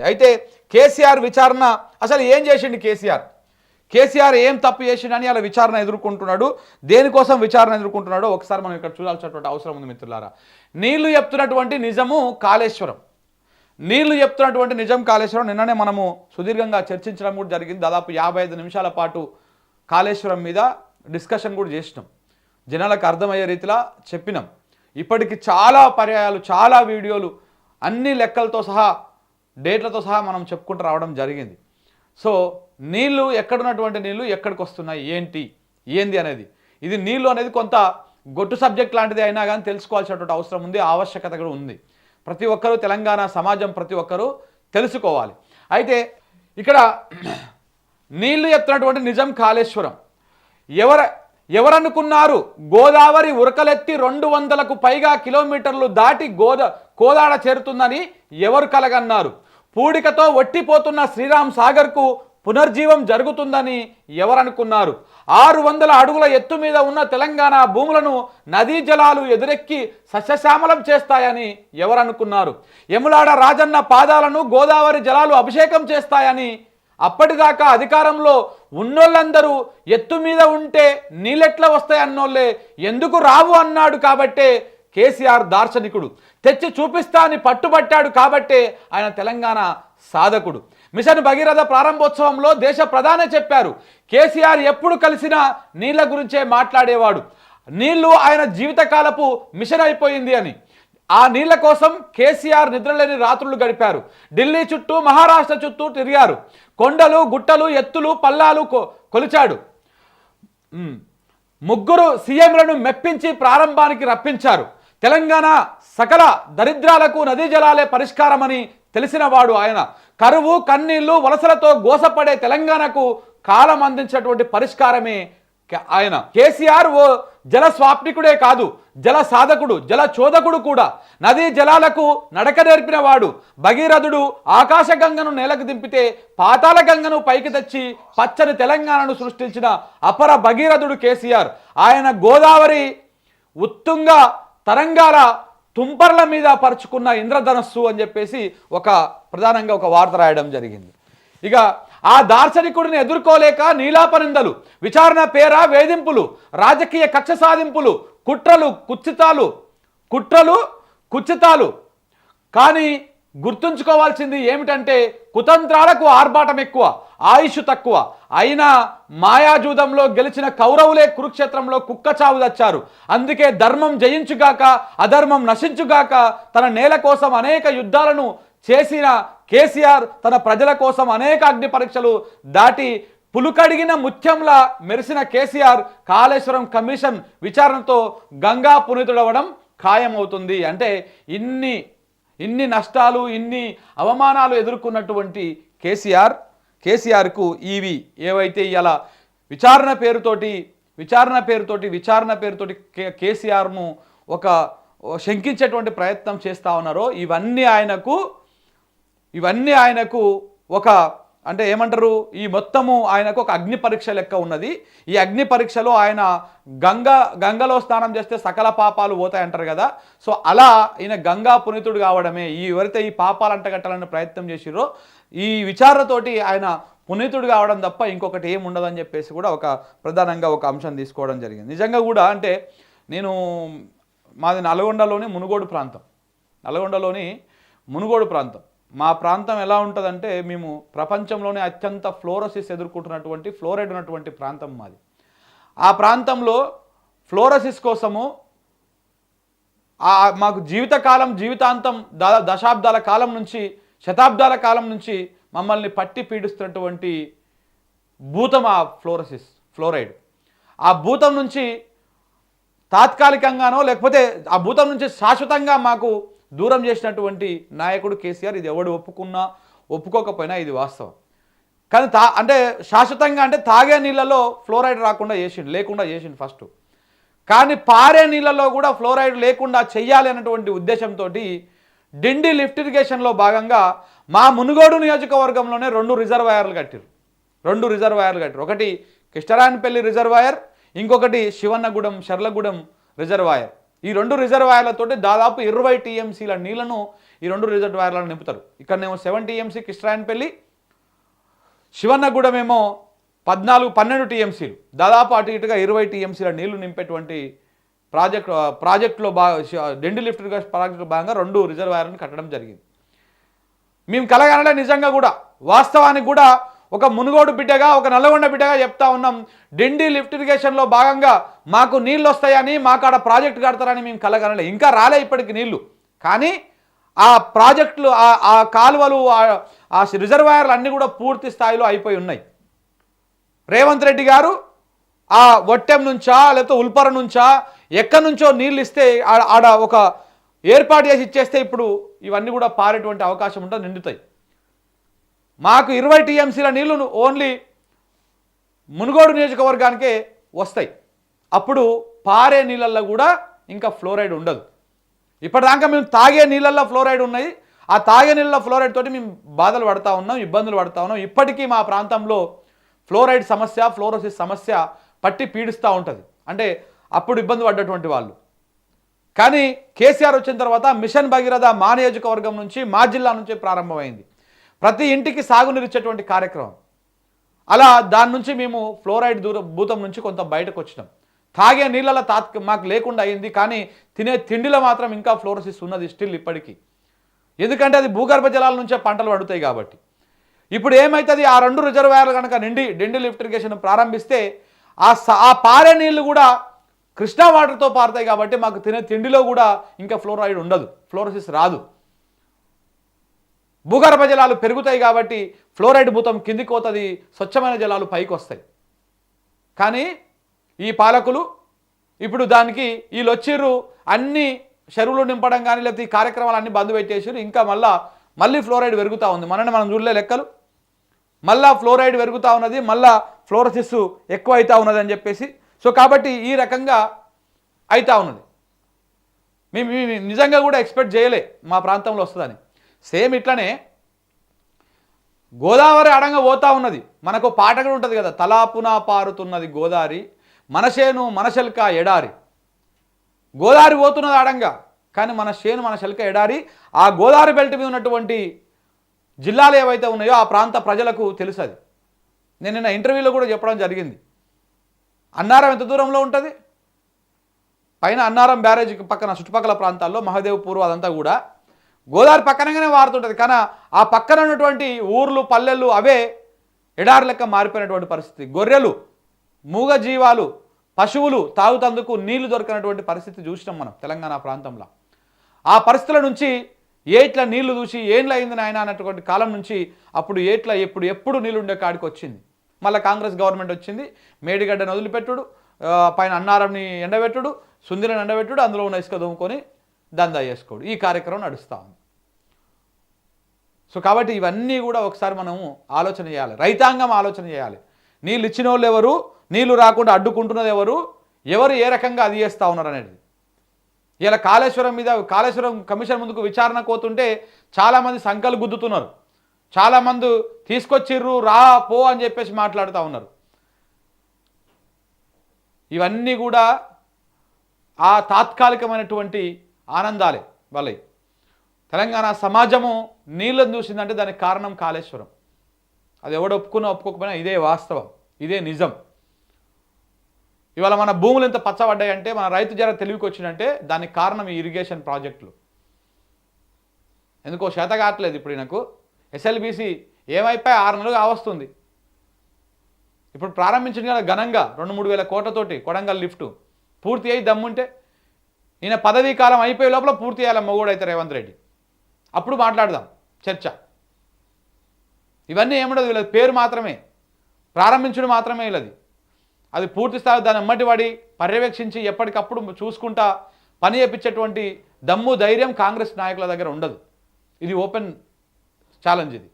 అయితే కేసీఆర్ విచారణ అసలు ఏం చేసిండు కేసీఆర్ ఏం తప్పు చేసిండని అలా విచారణ ఎదుర్కొంటున్నాడు. దేనికోసం విచారణ ఎదుర్కొంటున్నాడో ఒకసారి మనం ఇక్కడ చూడాల్సినటువంటి అవసరం ఉంది మిత్రులారా. నీళ్లు చెప్తున్నటువంటి నిజము కాళేశ్వరం, నీళ్లు చెప్తున్నటువంటి నిజం కాళేశ్వరం. నిన్ననే మనము సుదీర్ఘంగా చర్చించడం కూడా జరిగింది. దాదాపు 55 నిమిషాల పాటు కాళేశ్వరం మీద డిస్కషన్ కూడా చేసినాం, జనాలకు అర్థమయ్యే రీతిలో చెప్పినాం. ఇప్పటికి చాలా పర్యాయాలు, చాలా వీడియోలు, అన్ని లెక్కలతో సహా, డేట్లతో సహా మనం చెప్పుకుంటూ రావడం జరిగింది. సో నీళ్లు ఎక్కడున్నటువంటి నీళ్లు ఎక్కడికి వస్తున్నాయి, ఏంది అనేది, ఇది నీళ్లు అనేది కొంత గొట్టు సబ్జెక్ట్ లాంటిది అయినా కానీ తెలుసుకోవాల్సినటువంటి అవసరం ఉంది, ఆవశ్యకత కూడా ఉంది. ప్రతి ఒక్కరూ, తెలంగాణ సమాజం ప్రతి ఒక్కరూ తెలుసుకోవాలి. అయితే ఇక్కడ నీళ్లు చెప్తున్నటువంటి నిజం కాళేశ్వరం. ఎవరనుకున్నారు గోదావరి ఉరకలెత్తి 200కు పైగా కిలోమీటర్లు దాటి కోదాడ చేరుతుందని ఎవరు కలగన్నారు? పూడికతో ఒట్టిపోతున్న శ్రీరామ్ సాగర్కు పునర్జీవం జరుగుతుందని ఎవరనుకున్నారు? 600 అడుగుల ఎత్తు మీద ఉన్న తెలంగాణ భూములను నదీ జలాలు ఎదురెక్కి సస్యశ్యామలం చేస్తాయని ఎవరనుకున్నారు? యములాడ రాజన్న పాదాలను గోదావరి జలాలు అభిషేకం చేస్తాయని, అప్పటిదాకా అధికారంలో ఉన్నోళ్ళందరూ ఎత్తు మీద ఉంటే నీళ్ళెట్లా వస్తాయన్నోళ్ళే ఎందుకు రావు అన్నాడు కాబట్టే కేసీఆర్ దార్శనికుడు, తెచ్చి చూపిస్తా అని పట్టుబట్టాడు కాబట్టే ఆయన తెలంగాణ సాధకుడు. మిషన్ భగీరథ ప్రారంభోత్సవంలో దేశ ప్రధాని చెప్పారు, కేసీఆర్ ఎప్పుడు కలిసినా నీళ్ల గురించే మాట్లాడేవాడు, నీళ్లు ఆయన జీవితకాలపు మిషన్ అయిపోయింది అని. ఆ నీళ్ల కోసం కేసీఆర్ నిద్రలేని రాత్రులు గడిపారు. ఢిల్లీ చుట్టూ, మహారాష్ట్ర చుట్టూ తిరిగారు. కొండలు, గుట్టలు, ఎత్తులు, పల్లాలు కొలిచాడు. 3 సీఎంలను మెప్పించి ప్రారంభానికి రప్పించారు. తెలంగాణ సకల దరిద్రాలకు నదీ జలాలే పరిష్కారమని తెలిసినవాడు ఆయన. కరువు, కన్నీళ్లు, వలసలతో గోసపడే తెలంగాణకు కాలం అందించినటువంటి పరిష్కారమే ఆయన. కేసీఆర్ ఓ జల స్వాప్నికుడే కాదు, జల సాధకుడు, జల చోదకుడు కూడా. నదీ జలాలకు నడక నేర్పిన వాడు. భగీరథుడు ఆకాశ గంగను నేలకు దింపితే పాతాళ గంగను పైకి తెచ్చి పచ్చని తెలంగాణను సృష్టించిన అపర భగీరథుడు కేసీఆర్. ఆయన గోదావరి ఉత్తుంగ తరంగాల తుంపర్ల మీద పరుచుకున్న ఇంద్రధనస్సు అని చెప్పేసి ప్రధానంగా ఒక వార్త రాయడం జరిగింది. ఇక ఆ దార్శనికుడిని ఎదుర్కోలేక నీలాపనిందలు, విచారణ పేర వేధింపులు, రాజకీయ కక్ష సాధింపులు, కుట్రలు కుచ్చితాలు. కానీ గుర్తుంచుకోవాల్సింది ఏమిటంటే కుతంత్రాలకు ఆర్భాటం ఎక్కువ, ఆయుష్ తక్కువ. అయినా మాయాజూదంలో గెలిచిన కౌరవులే కురుక్షేత్రంలో కుక్క చావు తెచ్చారు. అందుకే ధర్మం జయించుగాక, అధర్మం నశించుగాక తన నేల కోసం అనేక యుద్ధాలను చేసిన కేసీఆర్ తన ప్రజల కోసం అనేక అగ్ని పరీక్షలు దాటి పులుకడిగిన ముత్యంలా మెరిసిన కేసీఆర్ కాళేశ్వరం కమిషన్ విచారణతో గంగా పునీతుడవడం ఖాయమవుతుంది. ఇన్ని నష్టాలు, ఇన్ని అవమానాలు ఎదుర్కొన్నటువంటి కేసీఆర్కు ఇవి ఏవైతే ఇలా విచారణ పేరుతోటి కేసీఆర్ను శంకించేటువంటి ప్రయత్నం చేస్తూ ఉన్నారో ఇవన్నీ ఆయనకు అంటే ఏమంటారు, ఈ మొత్తము ఆయనకు ఒక అగ్ని పరీక్ష లెక్క ఉన్నది. ఈ అగ్ని పరీక్షలో ఆయన గంగలో స్నానం చేస్తే సకల పాపాలు పోతాయంటారు కదా. సో అలా ఈయన గంగా పునీతుడు కావడమే, ఎవరైతే ఈ పాపాలు అంటగట్టాలని ప్రయత్నం చేసిరో ఈ విచారణతోటి ఆయన పునీతుడు కావడం తప్ప ఇంకొకటి ఏమి ఉండదని చెప్పేసి కూడా ప్రధానంగా ఒక అంశం తీసుకోవడం జరిగింది. నిజంగా కూడా అంటే మాది నల్గొండలోని మునుగోడు ప్రాంతం. మా ప్రాంతం ఎలా ఉంటుందంటే, మేము ప్రపంచంలోనే అత్యంత ఫ్లోరోసిస్ ఎదుర్కొంటున్నటువంటి, ఫ్లోరైడ్ ఉన్నటువంటి ప్రాంతం మాది. ఆ ప్రాంతంలో ఫ్లోరోసిస్ కోసము మాకు జీవితాంతం దశాబ్దాల కాలం నుంచి, శతాబ్దాల కాలం నుంచి మమ్మల్ని పట్టి పీడిస్తున్నటువంటి భూతం ఆ ఫ్లోరైడ్. ఆ భూతం నుంచి తాత్కాలికంగానో లేకపోతే ఆ భూతం నుంచి శాశ్వతంగా మాకు దూరం చేసినటువంటి నాయకుడు కేసీఆర్. ఇది ఎవడు ఒప్పుకోకపోయినా ఇది వాస్తవం. కానీ అంటే శాశ్వతంగా అంటే తాగే నీళ్ళలో ఫ్లోరైడ్ లేకుండా చేసిండు ఫస్ట్. కానీ పారే నీళ్ళలో కూడా ఫ్లోరైడ్ లేకుండా చెయ్యాలి అన్నటువంటి ఉద్దేశంతో డిండి లిఫ్ట్ ఇరిగేషన్లో భాగంగా మా మునుగోడు నియోజకవర్గంలోనే 2 రిజర్వాయర్లు కట్టారు. ఒకటి కిష్టరాయనపల్లి రిజర్వాయర్, ఇంకొకటి శివన్నగూడెం షర్లగూడెం రిజర్వాయర్. ఈ 2 రిజర్వాయర్లతోటి దాదాపు 20 టీఎంసీల నీళ్లను ఈ 2 రిజర్వాయర్లను నింపుతారు. ఇక్కడనేమో 7 టీఎంసీ కిష్టాయన్పల్లి, శివన్నగూడమేమో 12 టీఎంసీలు, దాదాపు అటు ఇటుగా 20 టీఎంసీల నీళ్లు నింపేటువంటి ప్రాజెక్టులో డెండి లిఫ్ట్ ప్రాజెక్టులో భాగంగా 2 రిజర్వాయర్లను కట్టడం జరిగింది. మేము కలగనలే, నిజంగా కూడా వాస్తవానికి కూడా ఒక మునుగోడు బిడ్డగా, ఒక నల్లగొండ బిడ్డగా చెప్తా ఉన్నాం. డెండి లిఫ్ట్ ఇరిగేషన్లో భాగంగా మాకు నీళ్ళు వస్తాయని, మాకు ఆడ ప్రాజెక్టు కడతారని మేము కలగనలే. ఇంకా రాలే ఇప్పటికి నీళ్లు, కానీ ఆ ప్రాజెక్టులు, ఆ కాలువలు, ఆ రిజర్వాయర్లు అన్నీ కూడా పూర్తి స్థాయిలో అయిపోయి ఉన్నాయి. రేవంత్ రెడ్డి గారు ఆ వట్టెం నుంచా లేకపోతే ఉల్పర నుంచా ఎక్కడి నుంచో నీళ్ళు ఇస్తే ఆడ ఒక ఏర్పాటు చేసి ఇచ్చేస్తే ఇప్పుడు ఇవన్నీ కూడా పారేటువంటి అవకాశం ఉంటుంది, నిండుతాయి. మాకు 20 టీఎంసీల నీళ్లు ఓన్లీ మునుగోడు నియోజకవర్గానికే వస్తాయి. అప్పుడు పారే నీళ్ళల్లో కూడా ఇంకా ఫ్లోరైడ్ ఉండదు. ఇప్పటిదాకా మేము తాగే నీళ్ళల్లో ఫ్లోరైడ్ ఉన్నాయి. ఆ తాగే నీళ్ళ ఫ్లోరైడ్ తోటి మేము బాధలు పడతా ఉన్నాం, ఇబ్బందులు పడతా ఉన్నాం. ఇప్పటికీ మా ప్రాంతంలో ఫ్లోరైడ్ సమస్య, ఫ్లోరోసిస్ సమస్య పట్టి పీడిస్తూ ఉంటుంది. అంటే అప్పుడు ఇబ్బంది పడ్డటువంటి వాళ్ళు. కానీ కేసీఆర్ వచ్చిన తర్వాత మిషన్ భగీరథ మా నియోజకవర్గం నుంచి, మా జిల్లా నుంచి ప్రారంభమైంది. ప్రతి ఇంటికి సాగునీరు ఇచ్చేటువంటి కార్యక్రమం. అలా దాని నుంచి మేము ఫ్లోరైడ్ భూతం నుంచి కొంత బయటకు వచ్చినాం. తాగే నీళ్ళలో మాకు లేకుండా అయింది, కానీ తినే తిండిలో మాత్రం ఇంకా ఫ్లోరోసిస్ ఉన్నది స్టిల్ ఇప్పటికీ. ఎందుకంటే అది భూగర్భ జలాల నుంచే పంటలు పడుతాయి కాబట్టి. ఇప్పుడు ఏమవుతుంది, ఆ 2 రిజర్వాయర్లు కనుక డెండి లిఫ్ట్ ఇరిగేషన్ ప్రారంభిస్తే ఆ పారే నీళ్లు కూడా కృష్ణా వాటర్తో పారుతాయి కాబట్టి మాకు తినే తిండిలో కూడా ఇంకా ఫ్లోరైడ్ ఉండదు, ఫ్లోరోసిస్ రాదు. భూగర్భ జలాలు పెరుగుతాయి కాబట్టి ఫ్లోరైడ్ భూతం కిందికి పోతుంది, స్వచ్ఛమైన జలాలు పైకి వస్తాయి. కానీ ఈ పాలకులు ఇప్పుడు దానికి వీళ్ళు వచ్చిర్రు, అన్ని చెరువులు నింపడం కానీ లేకపోతే ఈ కార్యక్రమాలు అన్నీ బంద్ పెట్టేసారు. ఇంకా మళ్ళీ ఫ్లోరైడ్ పెరుగుతూ ఉంది. మనం చూడలే లెక్కలు, మళ్ళా ఫ్లోరైడ్ పెరుగుతూ ఉన్నది, మళ్ళా ఫ్లోరోసిస్ ఎక్కువ అవుతూ ఉన్నది అని చెప్పేసి. సో కాబట్టి ఈ రకంగా అవుతూ ఉన్నది. మేము నిజంగా కూడా ఎక్స్పెక్ట్ చేయలే మా ప్రాంతంలో వస్తుందని. సేమ్ ఇట్లనే గోదావరి అడంగా పోతూ ఉన్నది. మనకు పాట కూడా ఉంటుంది కదా, తలాపున పారుతున్నది గోదావరి, మనసేను మనశెల్క ఎడారి. గోదావరి పోతున్నది అడంగా, కానీ మన చేను మన శెల్క ఎడారి. ఆ గోదావరి బెల్ట్ మీద ఉన్నటువంటి జిల్లాలు ఏవైతే ఉన్నాయో ఆ ప్రాంత ప్రజలకు తెలుసు. అది నేను నిన్న ఇంటర్వ్యూలో కూడా చెప్పడం జరిగింది. అన్నారం ఎంత దూరంలో ఉంటుంది, పైన అన్నారం బ్యారేజ్ పక్కన చుట్టుపక్కల ప్రాంతాల్లో మహదేవ్పూర్ అదంతా కూడా గోదావరి పక్కనగానే వారుతుంటుంది. కానీ ఆ పక్కన ఉన్నటువంటి ఊర్లు, పల్లెలు అవే ఎడారి లెక్క మారిపోయినటువంటి పరిస్థితి. గొర్రెలు, మూగ జీవాలు, పశువులు తాగుతందుకు నీళ్లు దొరికినటువంటి పరిస్థితి చూసినాం మనం తెలంగాణ ప్రాంతంలో. ఆ పరిస్థితుల నుంచి ఏట్ల నీళ్లు చూసి ఏండ్ల అయింది నాయన అన్నటువంటి కాలం నుంచి అప్పుడు ఏట్ల ఎప్పుడు నీళ్ళు ఉండే కాడికి వచ్చింది. మళ్ళీ కాంగ్రెస్ గవర్నమెంట్ వచ్చింది, మేడిగడ్డను వదిలిపెట్టుడు, పైన అన్నారంని ఎండబెట్టుడు, సుందిరని ఎండబెట్టుడు, అందులో ఉన్న ఇసుక దొమ్ముకొని దందా చేసుకోడు, ఈ కార్యక్రమం నడుస్తూ ఉంది. సో కాబట్టి ఇవన్నీ కూడా ఒకసారి మనము ఆలోచన చేయాలి, రైతాంగం ఆలోచన చేయాలి. నీళ్ళు ఇచ్చిన వాళ్ళు ఎవరు, నీళ్లు రాకుండా అడ్డుకుంటున్నది ఎవరు ఏ రకంగా అది చేస్తూ ఉన్నారు అనేది. ఇలా కాళేశ్వరం కమిషన్ ముందుకు విచారణ కోతుంటే చాలామంది సంకలు గుద్దుతున్నారు, చాలామంది తీసుకొచ్చిర్రు రా పో అని చెప్పేసి మాట్లాడుతూ ఉన్నారు. ఇవన్నీ కూడా ఆ తాత్కాలికమైనటువంటి ఆనందాలే వాళ్ళవి. తెలంగాణ సమాజము నీళ్ళని చూసిందంటే దానికి కారణం కాళేశ్వరం. అది ఎవడు ఒప్పుకోకపోయినా ఇదే వాస్తవం, ఇదే నిజం. ఇవాళ మన భూములు ఎంత పచ్చబడ్డాయంటే, మన రైతు జర తెలివికి వచ్చినంటే దానికి కారణం ఈ ఇరిగేషన్ ప్రాజెక్టులు. ఎందుకో చేత కావట్లేదు ఇప్పుడు నాకు. ఎస్ఎల్బీసీ ఏమైపోయి 6 నెలలుగా వస్తుంది. ఇప్పుడు ప్రారంభించింది కదా ఘనంగా 2-3 వేల కోట్లతోటి కొడంగల్ లిఫ్ట్ పూర్తి అయ్యి దమ్ముంటే ఈయన పదవీ కాలం అయిపోయే లోపల పూర్తి చేయాలి మొగోడు అయితే రేవంత్ రెడ్డి. అప్పుడు మాట్లాడదాం చర్చ. ఇవన్నీ ఏముండదు, వీళ్ళది పేరు మాత్రమే, ప్రారంభించడం మాత్రమే వీళ్ళది. అది పూర్తి స్థాయి దాన్ని ఎమ్మటి పడి పర్యవేక్షించి ఎప్పటికప్పుడు చూసుకుంటా పని చేపించేటువంటి దమ్ము ధైర్యం కాంగ్రెస్ నాయకుల దగ్గర ఉండదు. ఇది ఓపెన్ ఛాలెంజ్ ఇది.